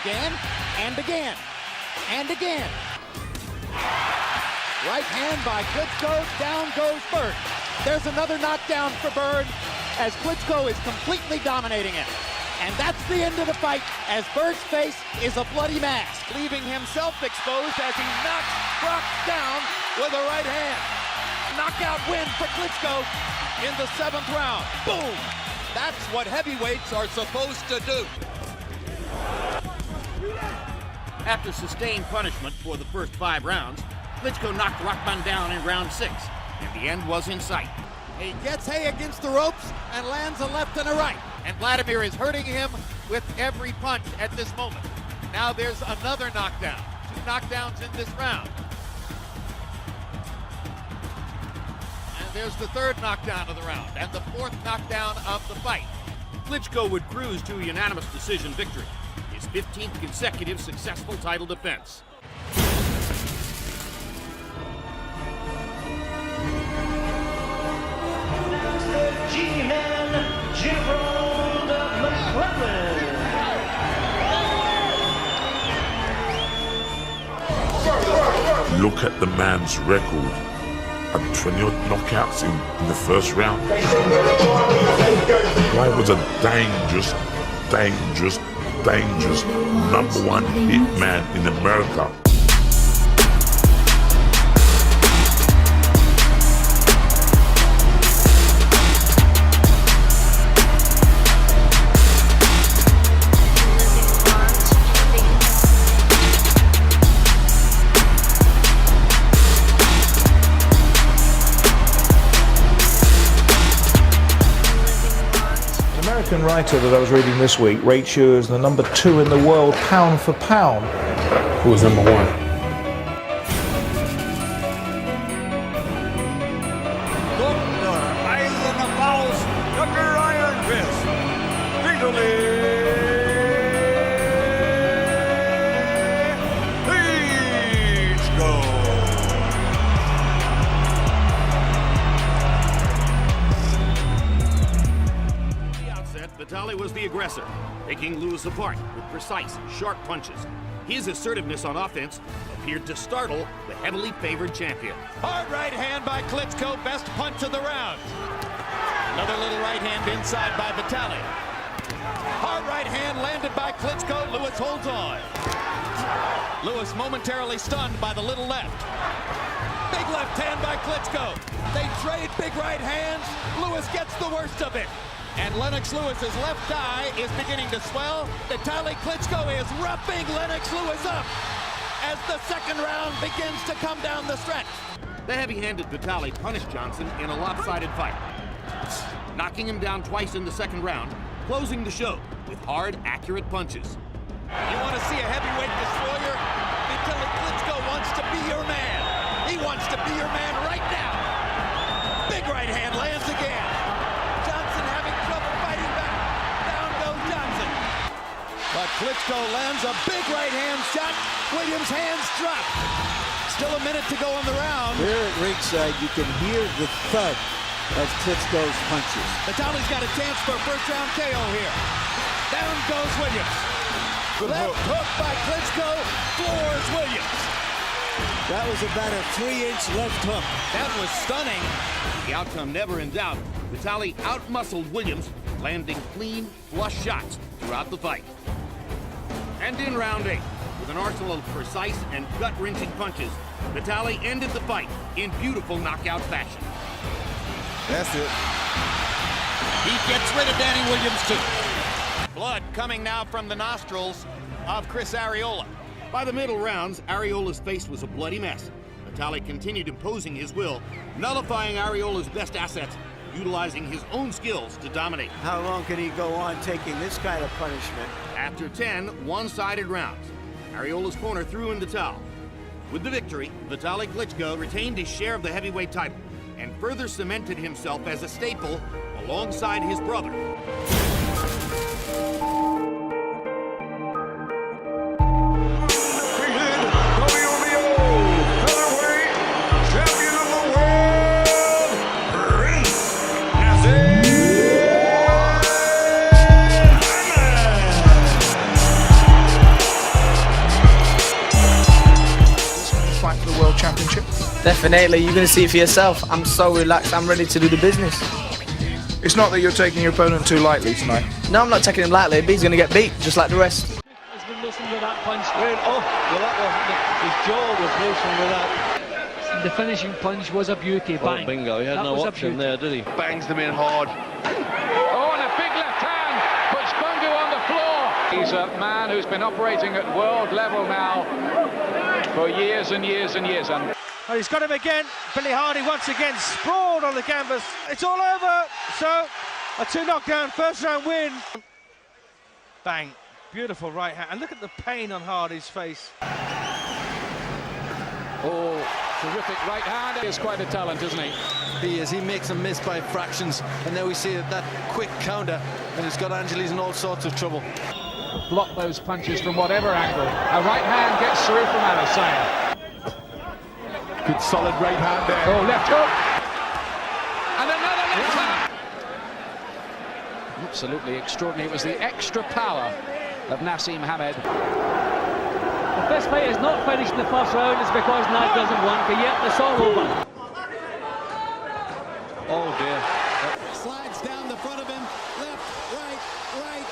again, and again, and again. Right hand by Klitschko, down goes Bird. There's another knockdown for Bird as Klitschko is completely dominating him. And that's the end of the fight as Bird's face is a bloody mask, leaving himself exposed as he knocks Brock down with a right hand. Knockout win for Klitschko in the 7th round. Boom! That's what heavyweights are supposed to do. After sustained punishment for the first 5 rounds, Klitschko knocked Rockman down in round 6, and the end was in sight. He gets Hay against the ropes and lands a left and a right. And Vladimir is hurting him with every punch at this moment. Now there's another knockdown. 2 knockdowns in this round. And there's the 3rd knockdown of the round and the 4th knockdown of the fight. Klitschko would cruise to a unanimous decision victory, his 15th consecutive successful title defense. Look at the man's record. 20-odd knockouts in the first round. The guy was a dangerous #1 hit man in America. American writer that I was reading this week rates you as the number 2 in the world pound for pound. Who was number 1? Vitali was the aggressor, taking Lewis apart with precise, sharp punches. His assertiveness on offense appeared to startle the heavily favored champion. Hard right hand by Klitschko, best punch of the round. Another little right hand inside by Vitali. Hard right hand landed by Klitschko, Lewis holds on. Lewis momentarily stunned by the little left. Big left hand by Klitschko. They trade big right hands. Lewis gets the worst of it. And Lennox Lewis's left eye is beginning to swell. Vitali Klitschko is roughing Lennox Lewis up as the 2nd round begins to come down the stretch. The heavy-handed Vitali punished Johnson in a lopsided fight, knocking him down twice in the 2nd round, closing the show with hard, accurate punches. You want to see a heavyweight destroyer? Vitali Klitschko wants to be your man. He wants to be your man right now. Big right hand lands again. But Klitschko lands a big right hand shot. Williams' hands drop. Still a minute to go in the round. Here at ringside, you can hear the thud of Klitschko's punches. Vitali's got a chance for a 1st round KO here. Down goes Williams. Left hook by Klitschko, floors Williams. That was about a 3-inch left hook. That was stunning. The outcome never in doubt. Vitali outmuscled Williams, landing clean, flush shots throughout the fight. And in round 8, with an arsenal of precise and gut-wrenching punches, Vitali ended the fight in beautiful knockout fashion. That's it. He gets rid of Danny Williams too. Blood coming now from the nostrils of Chris Arreola. By the middle rounds, Areola's face was a bloody mess. Vitali continued imposing his will, nullifying Areola's best assets, utilizing his own skills to dominate. How long can he go on taking this kind of punishment? After 10 one-sided rounds, Areola's corner threw in the towel. With the victory, Vitali Klitschko retained his share of the heavyweight title and further cemented himself as a staple alongside his brother. Definitely, you're going to see it for yourself. I'm so relaxed, I'm ready to do the business. It's not that you're taking your opponent too lightly tonight. No, I'm not taking him lightly, but he's going to get beat, just like the rest. Has been loosened with that punch. Oh, well that wasn't it. His jaw was loosened with that. The finishing punch was a beauty. Bang. Oh, bingo, he had no option there, did he? Bangs them in hard. Oh, and a big left hand puts Bungu on the floor. He's a man who's been operating at world level now for years and years and years. And oh, he's got him again. Billy Hardy once again sprawled on the canvas. It's all over. So a 2 knockdown first round win. Bang. Beautiful right hand. And look at the pain on Hardy's face. oh, terrific right hand. He's quite a talent, isn't he? He is. He makes them miss by fractions. And now we see that quick counter, and it's got Angeles in all sorts of trouble. Block those punches from whatever angle. A right hand gets through from Adesanya. Good solid right hand there. Oh, left hook. And another left hand. Absolutely extraordinary. It was the extra power of Nassim Hamed. If this fight is not finished in the first round, it's because Nad doesn't want, but yet it's all over. Oh dear. Slides down the front of him. Left, right, right.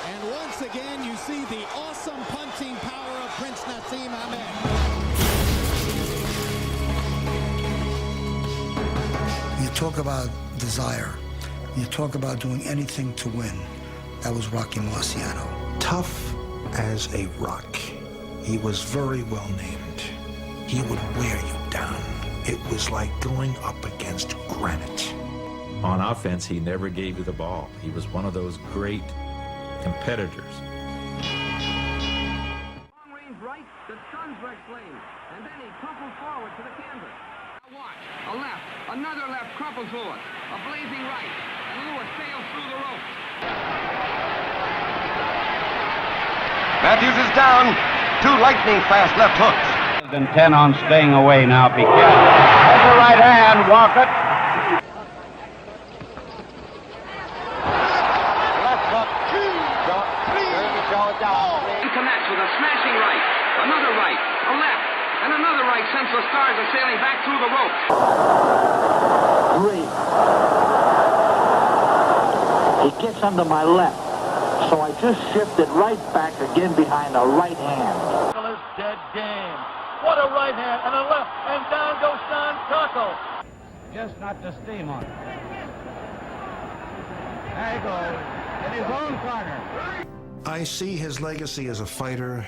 And once again, you see the awesome punching power of Prince Nassim Hamed. You talk about desire. You talk about doing anything to win. That was Rocky Marciano. Tough as a rock. He was very well named. He would wear you down. It was like going up against granite. On offense, he never gave you the ball. He was one of those great competitors. Long range right, the Sunsrex lane, and then he crumples forward to the canvas. Now watch, a left, another left crumples Lewis, a blazing right, and Lewis sails through the ropes. Matthews is down. 2 lightning fast left hooks. Intent on staying away now. Be careful. There's the right hand. Walk it. Left hook. 2. He connects with a smashing right, another right, a left, and another right sends the Stars are sailing back through the ropes. 3. He gets under my left. So I just shifted right back again behind the right hand. Dead game. What a right hand and a left, and down goes Don Taco. Just not the steam on it. There he goes. In his own corner. I see his legacy as a fighter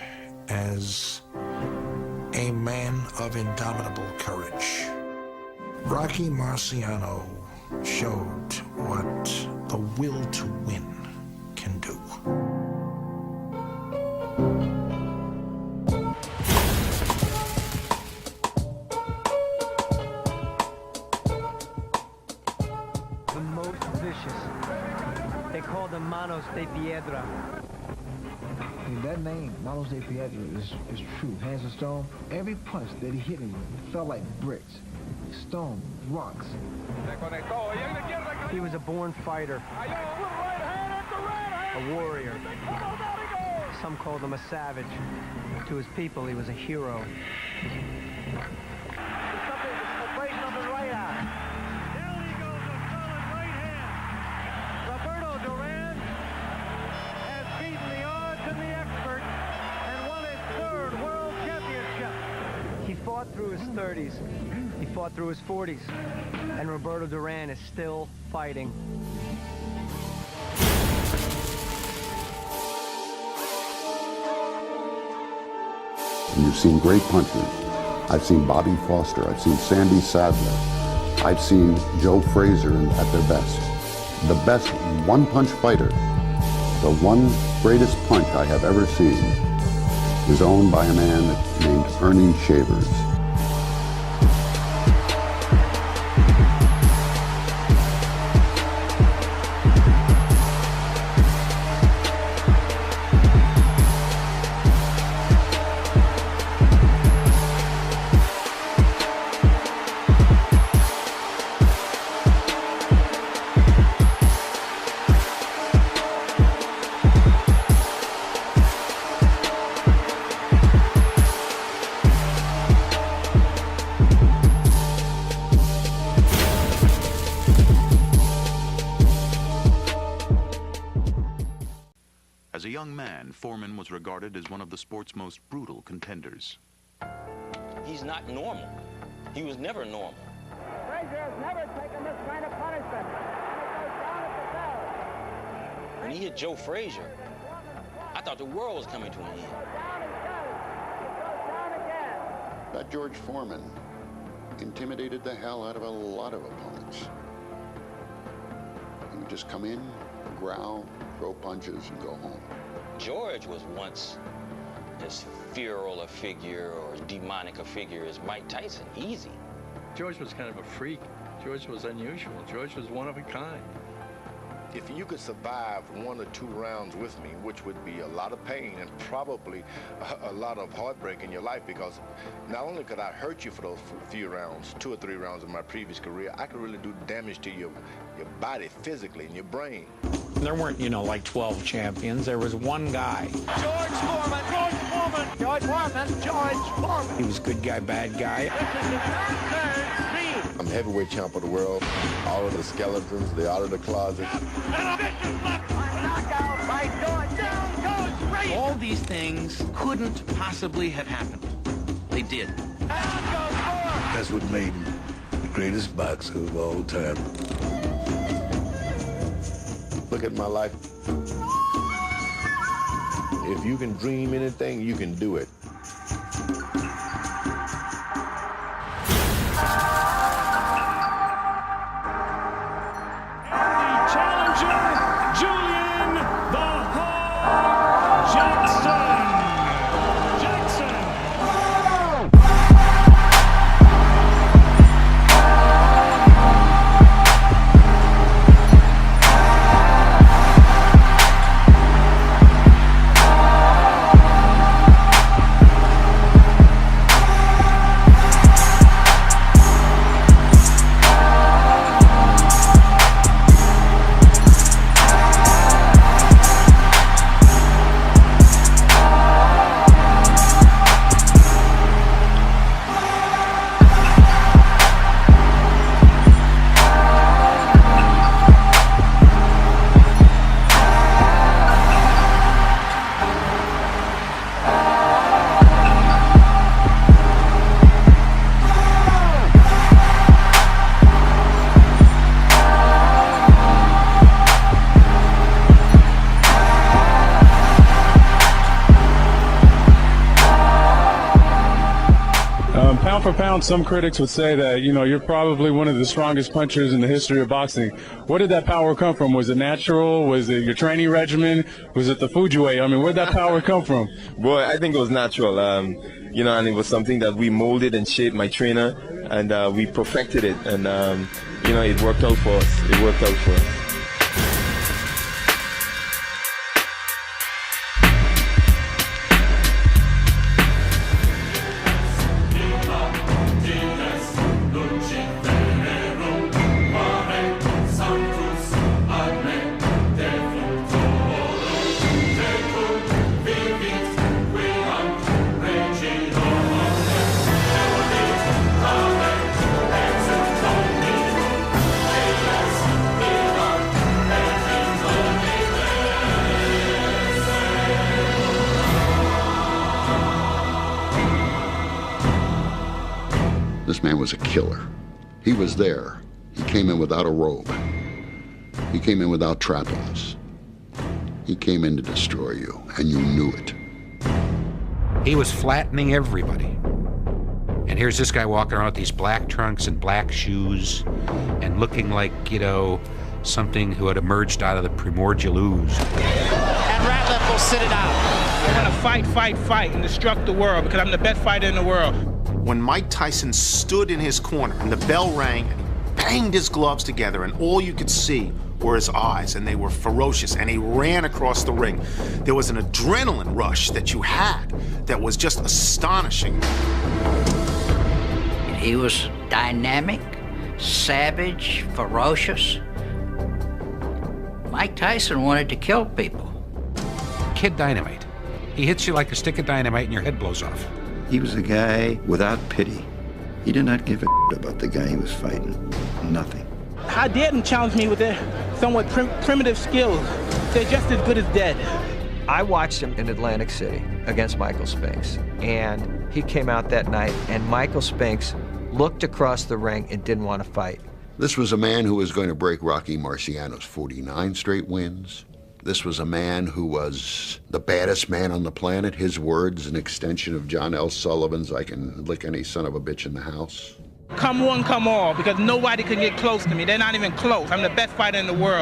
as a man of indomitable courage. Rocky Marciano showed what the will to win can do. The most vicious. They call them Manos de Piedra. And that name, Manos de Piedra, is true. Hands of stone. Every punch that he hit me with felt like bricks. Stone, rocks. He was a born fighter. A warrior. Some called him a savage. To his people, he was a hero. Roberto Duran has beaten the odds and the experts and won his 3rd world championship. He fought through his 30s. He fought through his 40s. And Roberto Duran is still fighting. You've seen great punchers. I've seen Bobby Foster. I've seen Sandy Sadler. I've seen Joe Frazier at their best. The best one-punch fighter, the one greatest punch I have ever seen, is owned by a man named Ernie Shavers. and Foreman was regarded as one of the sport's most brutal contenders. He's not normal. He was never normal. Frazier has never taken this kind of punishment. And it goes down at the bell. When he hit Joe Frazier, I thought the world was coming to an end. That George Foreman intimidated the hell out of a lot of opponents. He would just come in, growl, throw punches, and go home. George was once as feral a figure or as demonic a figure as Mike Tyson. Easy. George was kind of a freak. George was unusual. George was one of a kind. If you could survive 1 or 2 rounds with me, which would be a lot of pain and probably a lot of heartbreak in your life, because not only could I hurt you for those few rounds, 2 or 3 rounds in my previous career, I could really do damage to your body physically and your brain. There weren't, like 12 champions. There was one guy. George Foreman! George Foreman! George Foreman! George Foreman! He was good guy, bad guy. I'm heavyweight champ of the world. All of the skeletons, they're out of the closet. All these things couldn't possibly have happened. They did. That's what made him the greatest boxer of all time. Look at my life. If you can dream anything, you can do it. Pound for pound, some critics would say that, you're probably one of the strongest punchers in the history of boxing. Where did that power come from? Was it natural? Was it your training regimen? Was it the food you ate? Where did that power come from? Boy, I think it was natural, and it was something that we molded and shaped my trainer, and we perfected it, and, it worked out for us. It worked out for us. This man was a killer. He was there. He came in without a robe. He came in without trappings. He came in to destroy you, and you knew it. He was flattening everybody. And here's this guy walking around with these black trunks and black shoes and looking like, something who had emerged out of the primordial ooze. And Ratliff will sit it out. I'm gonna fight, and destruct the world because I'm the best fighter in the world. When Mike Tyson stood in his corner and the bell rang and he banged his gloves together and all you could see were his eyes and they were ferocious and he ran across the ring, there was an adrenaline rush that you had that was just astonishing. He was dynamic, savage, ferocious. Mike Tyson wanted to kill people. Kid Dynamite. He hits you like a stick of dynamite and your head blows off. He was a guy without pity. He did not give a about the guy he was fighting. Nothing. How dare them challenge me with their somewhat primitive skills? They're just as good as dead. I watched him in Atlantic City against Michael Spinks, and he came out that night, and Michael Spinks looked across the ring and didn't want to fight. This was a man who was going to break Rocky Marciano's 49 straight wins. This was a man who was the baddest man on the planet. His words, an extension of John L. Sullivan's, I can lick any son of a bitch in the house. Come one, come all, because nobody can get close to me. They're not even close. I'm the best fighter in the world.